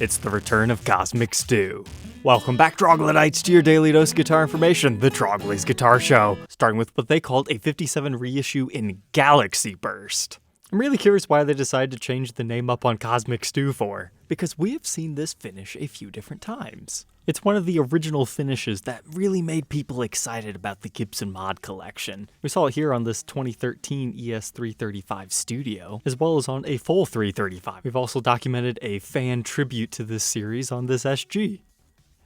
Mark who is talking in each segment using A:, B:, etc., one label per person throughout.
A: It's the return of Cosmic Stew. Welcome back, Troglodytes, to your daily dose of guitar information, the Trogly's Guitar Show, starting with what they called a 57 reissue in Galaxy Burst. I'm really curious why they decided to change the name up on Cosmic Stew for, because we have seen this finish a few different times. It's one of the original finishes that really made people excited about the Gibson mod collection. We saw it here on this 2013 ES335 Studio, as well as on a full 335. We've also documented a fan tribute to this series on this SG.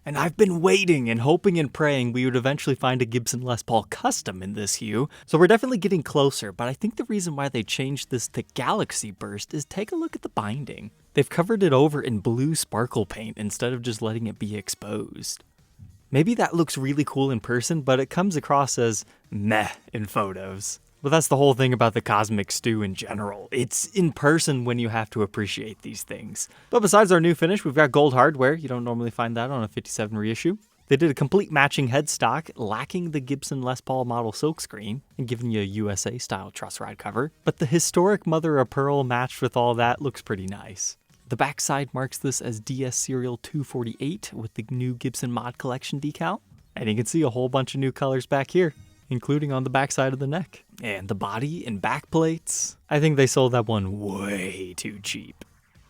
A: And I've been waiting and hoping and praying we would eventually find a Gibson Les Paul Custom in this hue, so we're definitely getting closer, but I think the reason why they changed this to Galaxy Burst is take a look at the binding. They've covered it over in blue sparkle paint instead of just letting it be exposed. Maybe that looks really cool in person, but it comes across as meh in photos. But that's the whole thing about the Cosmic Stew in general. It's in person when you have to appreciate these things. But besides our new finish, we've got gold hardware. You don't normally find that on a 57 reissue. They did a complete matching headstock, lacking the Gibson Les Paul model silkscreen, and giving you a USA-style truss rod cover. But the historic mother of pearl matched with all that looks pretty nice. The backside marks this as DS Serial 248 with the new Gibson Mod Collection decal. And you can see a whole bunch of new colors back here, including on the backside of the neck. And the body and back plates, I think they sold that one way too cheap.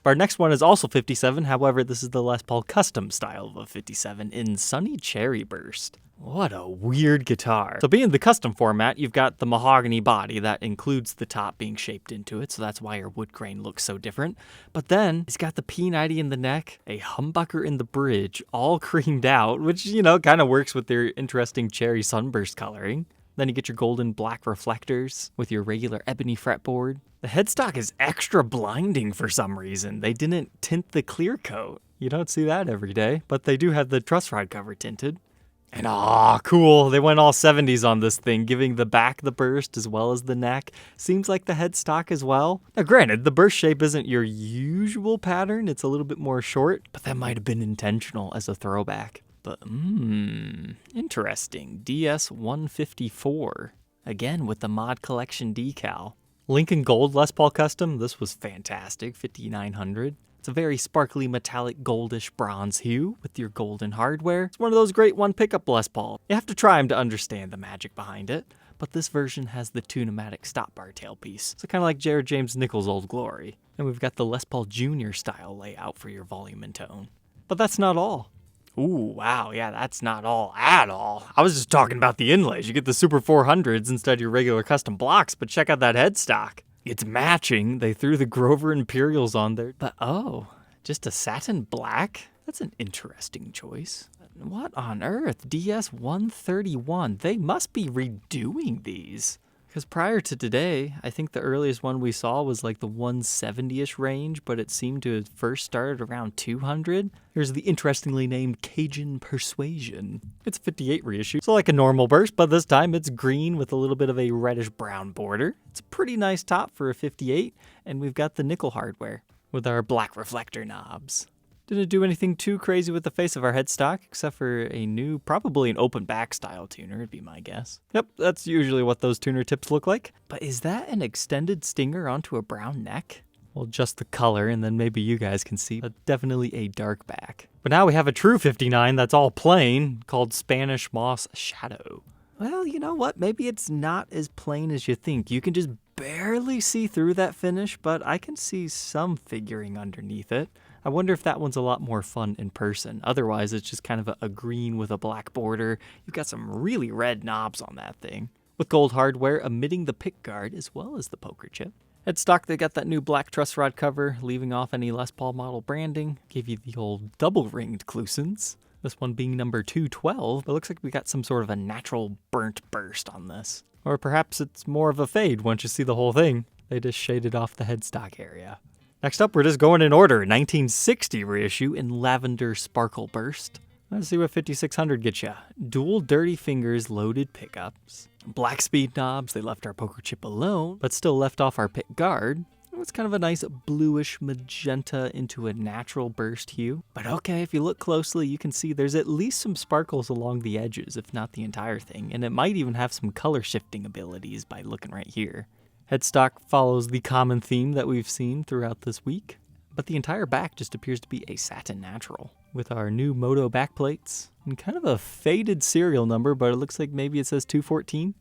A: Our next one is also 57, however this is the Les Paul Custom style of a 57 in Sunny Cherry Burst. What a weird guitar. So being the custom format, you've got the mahogany body that includes the top being shaped into it, so that's why your wood grain looks so different. But then it's got the P90 in the neck, a humbucker in the bridge, all creamed out, which, you know, kind of works with their interesting cherry sunburst coloring. Then you get your golden black reflectors with your regular ebony fretboard. The headstock is extra blinding for some reason. They didn't tint the clear coat. You don't see that every day, but they do have the truss rod cover tinted. And cool, they went all 70s on this thing, giving the back the burst as well as the neck. Seems like the headstock as well. Now granted, the burst shape isn't your usual pattern, it's a little bit more short, but that might have been intentional as a throwback. But interesting, DS154, again with the Mod Collection decal. Lincoln Gold Les Paul Custom, this was fantastic, 5900. It's a very sparkly metallic goldish bronze hue with your golden hardware. It's one of those great one pickup Les Paul. You have to try them to understand the magic behind it. But this version has the Tune-O-Matic stop bar tailpiece. So kind of like Jared James Nichols' Old Glory. And we've got the Les Paul Jr. style layout for your volume and tone. But that's not all. Ooh, wow, yeah, that's not all at all. I was just talking about the inlays. You get the Super 400s instead of your regular custom blocks, but check out that headstock. It's matching. They threw the Grover Imperials on there. But just a satin black? That's an interesting choice. What on earth? DS131. They must be redoing these. Because prior to today, I think the earliest one we saw was like the 170-ish range, but it seemed to have first started around 200. Here's the interestingly named Cajun Persuasion. It's a 58 reissue, so like a normal burst, but this time it's green with a little bit of a reddish-brown border. It's a pretty nice top for a 58, and we've got the nickel hardware with our black reflector knobs. Didn't do anything too crazy with the face of our headstock, except for a new, probably an open back style tuner, would be my guess. Yep, that's usually what those tuner tips look like. But is that an extended stinger onto a brown neck? Well, just the color, and then maybe you guys can see, but definitely a dark back. But now we have a true 59 that's all plain, called Spanish Moss Shadow. Well, you know what? Maybe it's not as plain as you think. You can just barely see through that finish, but I can see some figuring underneath it. I wonder if that one's a lot more fun in person. Otherwise, it's just kind of a green with a black border. You've got some really red knobs on that thing. With gold hardware omitting the pick guard as well as the poker chip. Headstock, they got that new black truss rod cover, leaving off any Les Paul model branding. Gave you the old double-ringed Clusons. This one being number 212, but looks like we got some sort of a natural burnt burst on this. Or perhaps it's more of a fade once you see the whole thing. They just shaded off the headstock area. Next up, we're just going in order. 1960 reissue in Lavender Sparkleburst. Let's see what 5600 gets you. Dual Dirty Fingers loaded pickups. Black speed knobs, they left our poker chip alone, but still left off our pick guard. It's kind of a nice bluish magenta into a natural burst hue. But okay, if you look closely, you can see there's at least some sparkles along the edges, if not the entire thing. And it might even have some color shifting abilities by looking right here. Headstock follows the common theme that we've seen throughout this week. but the entire back just appears to be a satin natural. With our new Moto backplates, and kind of a faded serial number, but it looks like maybe it says 214.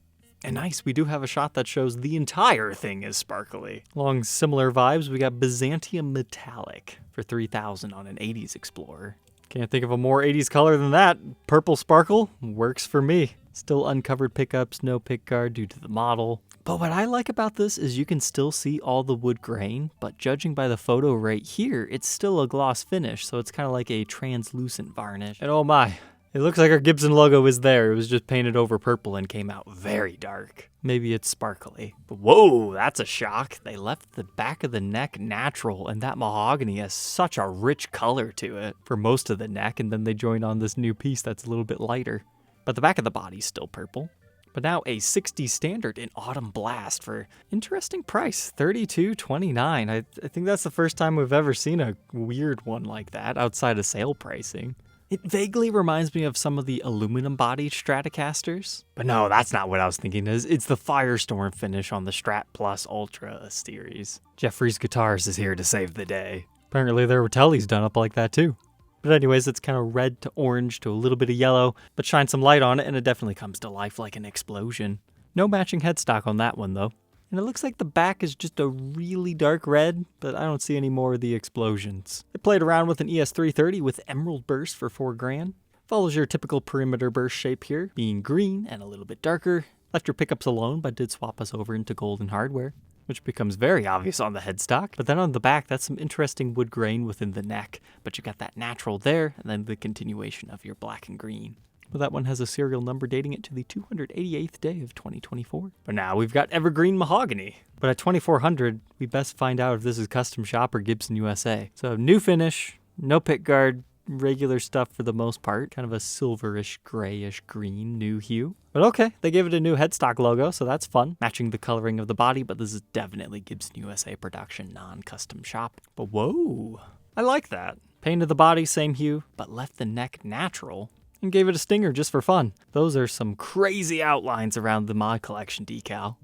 A: And nice, we do have a shot that shows the entire thing is sparkly. Along similar vibes, we got Byzantium Metallic for 3,000 on an 80s Explorer. Can't think of a more 80s color than that. Purple sparkle works for me. Still uncovered pickups, no pick guard due to the model. But what I like about this is you can still see all the wood grain, but judging by the photo right here, it's still a gloss finish, so it's kind of like a translucent varnish. And oh my, it looks like our Gibson logo is there. It was just painted over purple and came out very dark. Maybe it's sparkly. But whoa, that's a shock. They left the back of the neck natural, and that mahogany has such a rich color to it for most of the neck, and then they joined on this new piece that's a little bit lighter. But the back of the body's still purple. But now a 60 standard in Autumn Blast for interesting price, $32.29. I think that's the first time we've ever seen a weird one like that outside of sale pricing. It vaguely reminds me of some of the aluminum-bodied Stratocasters. But no, that's not what I was thinking. It's the Firestorm finish on the Strat Plus Ultra series. Jeffrey's Guitars is here to save the day. Apparently there were Tellys done up like that too. But anyways, it's kind of red to orange to a little bit of yellow, but shine some light on it and it definitely comes to life like an explosion. No matching headstock on that one though. And it looks like the back is just a really dark red, but I don't see any more of the explosions. They played around with an ES330 with Emerald Burst for $4,000. Follows your typical perimeter burst shape here, being green and a little bit darker. Left your pickups alone, but did swap us over into golden hardware, which becomes very obvious on the headstock. But then on the back, that's some interesting wood grain within the neck, but you got that natural there, and then the continuation of your black and green. But that one has a serial number dating it to the 288th day of 2024. But now we've got evergreen mahogany. But at $2,400, we best find out if this is custom shop or Gibson USA. So new finish, no pick guard, regular stuff for the most part. Kind of a silverish, grayish green new hue. But okay, they gave it a new headstock logo, so that's fun. Matching the coloring of the body, but this is definitely Gibson USA production, non-custom shop. But whoa, I like that. Painted the body, same hue, but left the neck natural. And gave it a stinger just for fun. Those are some crazy outlines around the Mod Collection decal.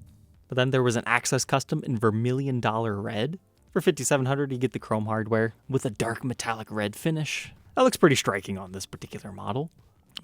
A: But then there was an Access Custom in Vermillion Dollar Red. For $5,700, you get the chrome hardware with a dark metallic red finish. That looks pretty striking on this particular model.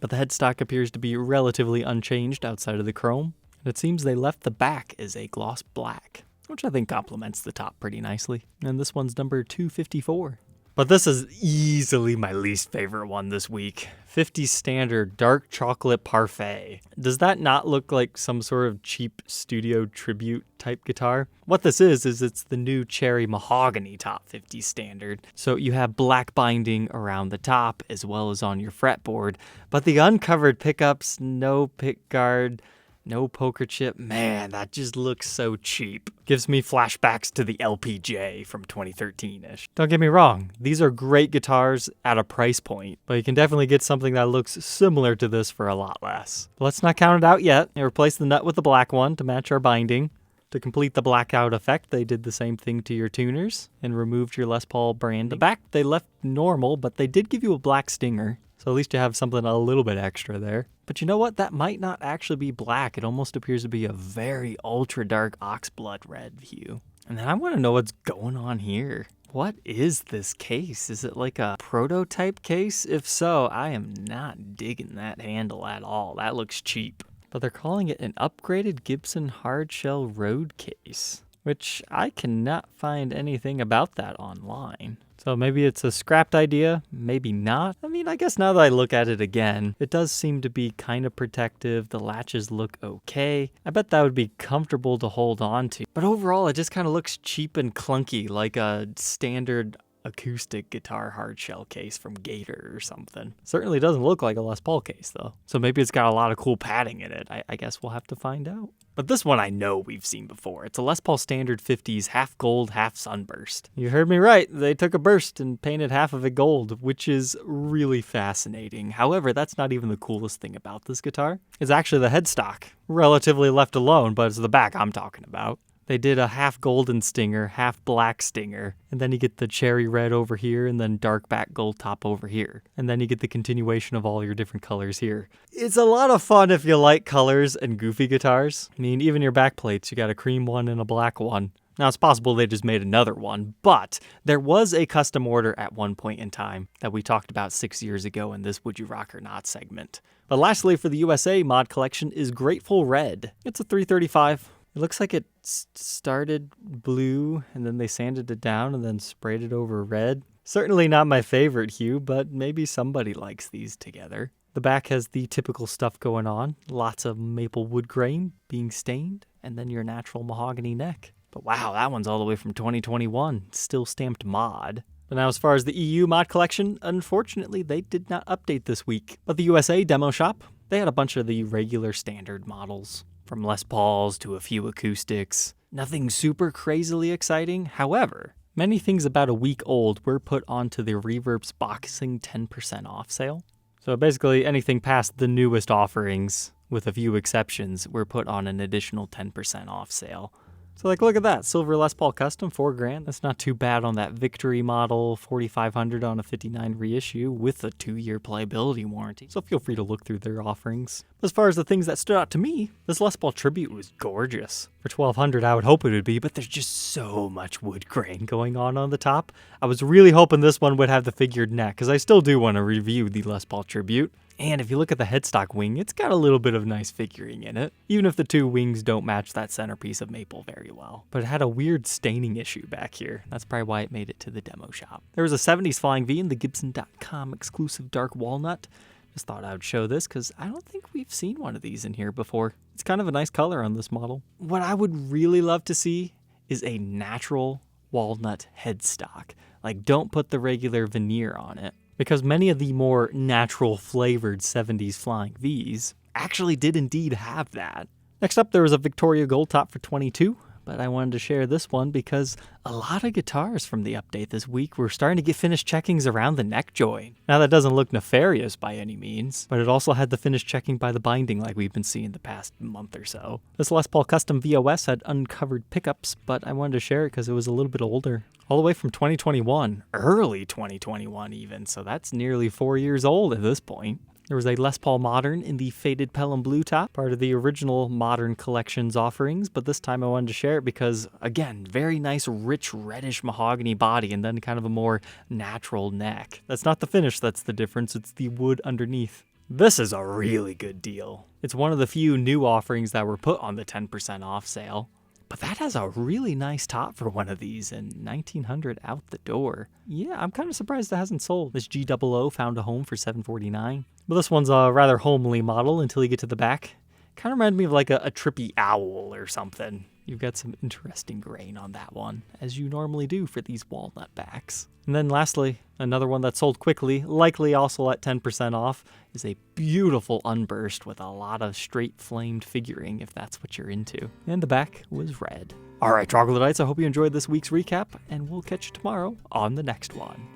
A: But the headstock appears to be relatively unchanged outside of the chrome. And it seems they left the back as a gloss black, which I think complements the top pretty nicely. And this one's number 254. But this is easily my least favorite one this week. 50 Standard Dark Chocolate Parfait. Does that not look like some sort of cheap studio tribute type guitar? What this is it's the new Cherry Mahogany Top 50 Standard. So you have black binding around the top as well as on your fretboard, but the uncovered pickups, no pick guard, no poker chip, man, that just looks so cheap. Gives me flashbacks to the LPJ from 2013-ish. Don't get me wrong, these are great guitars at a price point, but you can definitely get something that looks similar to this for a lot less. But let's not count it out yet. They replaced the nut with the black one to match our binding. To complete the blackout effect, they did the same thing to your tuners and removed your Les Paul branding. The back, they left normal, but they did give you a black stinger. So at least you have something a little bit extra there. But you know what? That might not actually be black. It almost appears to be a very ultra dark oxblood red hue. And then I want to know what's going on here. What is this case? Is it like a prototype case? If so, I am not digging that handle at all. That looks cheap. But they're calling it an upgraded Gibson hardshell road case, which I cannot find anything about that online. So maybe it's a scrapped idea, maybe not. I mean, I guess now that I look at it again, it does seem to be kind of protective. The latches look okay. I bet that would be comfortable to hold on to. But overall, it just kind of looks cheap and clunky, like a standard acoustic guitar hardshell case from Gator or something. Certainly doesn't look like a Les Paul case though. So maybe it's got a lot of cool padding in it. I guess we'll have to find out. But this one I know we've seen before. It's a Les Paul Standard 50s, half gold, half sunburst. You heard me right. They took a burst and painted half of it gold, which is really fascinating. However, that's not even the coolest thing about this guitar. It's actually the headstock. Relatively left alone, but it's the back I'm talking about. They did a half golden stinger, half black stinger, and then you get the cherry red over here and then dark back gold top over here. And then you get the continuation of all your different colors here. It's a lot of fun if you like colors and goofy guitars. I mean, even your back plates, you got a cream one and a black one. Now, it's possible they just made another one, but there was a custom order at one point in time that we talked about 6 years ago in this Would You Rock or Not segment. But lastly, for the USA mod collection is Grateful Red. It's a 335. It looks like it started blue, and then they sanded it down and then sprayed it over red. Certainly not my favorite hue, but maybe somebody likes these together. The back has the typical stuff going on. Lots of maple wood grain being stained, and then your natural mahogany neck. But wow, that one's all the way from 2021. Still stamped mod. But now as far as the EU mod collection, unfortunately they did not update this week. But the USA demo shop, they had a bunch of the regular standard models. From Les Pauls to a few acoustics. Nothing super crazily exciting. However, many things about a week old were put onto the Reverb's boxing 10% off sale. So basically anything past the newest offerings, with a few exceptions, were put on an additional 10% off sale. So like, look at that, silver Les Paul Custom, $4,000. That's not too bad on that Victory model, $4,500 on a 59 reissue with a 2-year playability warranty. So feel free to look through their offerings. As far as the things that stood out to me, this Les Paul Tribute was gorgeous. For $1,200, I would hope it would be, but there's just so much wood grain going on the top. I was really hoping this one would have the figured neck, because I still do want to review the Les Paul Tribute. And if you look at the headstock wing, it's got a little bit of nice figuring in it, even if the two wings don't match that centerpiece of maple very well. But it had a weird staining issue back here. That's probably why it made it to the demo shop. There was a 70s Flying V in the Gibson.com exclusive dark walnut. Just thought I would show this because I don't think we've seen one of these in here before. It's kind of a nice color on this model. What I would really love to see is a natural walnut headstock. Like, don't put the regular veneer on it. Because many of the more natural flavored 70s Flying Vs actually did indeed have that. Next up, there was a Victoria Gold Top for $22, but I wanted to share this one because a lot of guitars from the update this week were starting to get finished checkings around the neck joint. Now that doesn't look nefarious by any means, but it also had the finish checking by the binding like we've been seeing the past month or so. This Les Paul Custom VOS had uncovered pickups, but I wanted to share it because it was a little bit older. All the way from 2021, early 2021 even, so that's nearly 4 years old at this point. There was a Les Paul Modern in the faded Pelham Blue top, part of the original Modern Collections offerings, but this time I wanted to share it because, again, very nice rich reddish mahogany body and then kind of a more natural neck. That's not the finish that's the difference, it's the wood underneath. This is a really good deal. It's one of the few new offerings that were put on the 10% off sale. But that has a really nice top for one of these, and $1,900 out the door. Yeah, I'm kind of surprised it hasn't sold. This G00 found a home for $749. But this one's a rather homely model until you get to the back. Kind of reminded me of like a trippy owl or something. You've got some interesting grain on that one, as you normally do for these walnut backs. And then lastly, another one that sold quickly, likely also at 10% off, is a beautiful unburst with a lot of straight flamed figuring if that's what you're into. And the back was red. Alright, Troglodytes, I hope you enjoyed this week's recap, and we'll catch you tomorrow on the next one.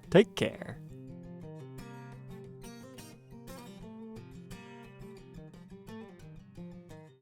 A: Take care.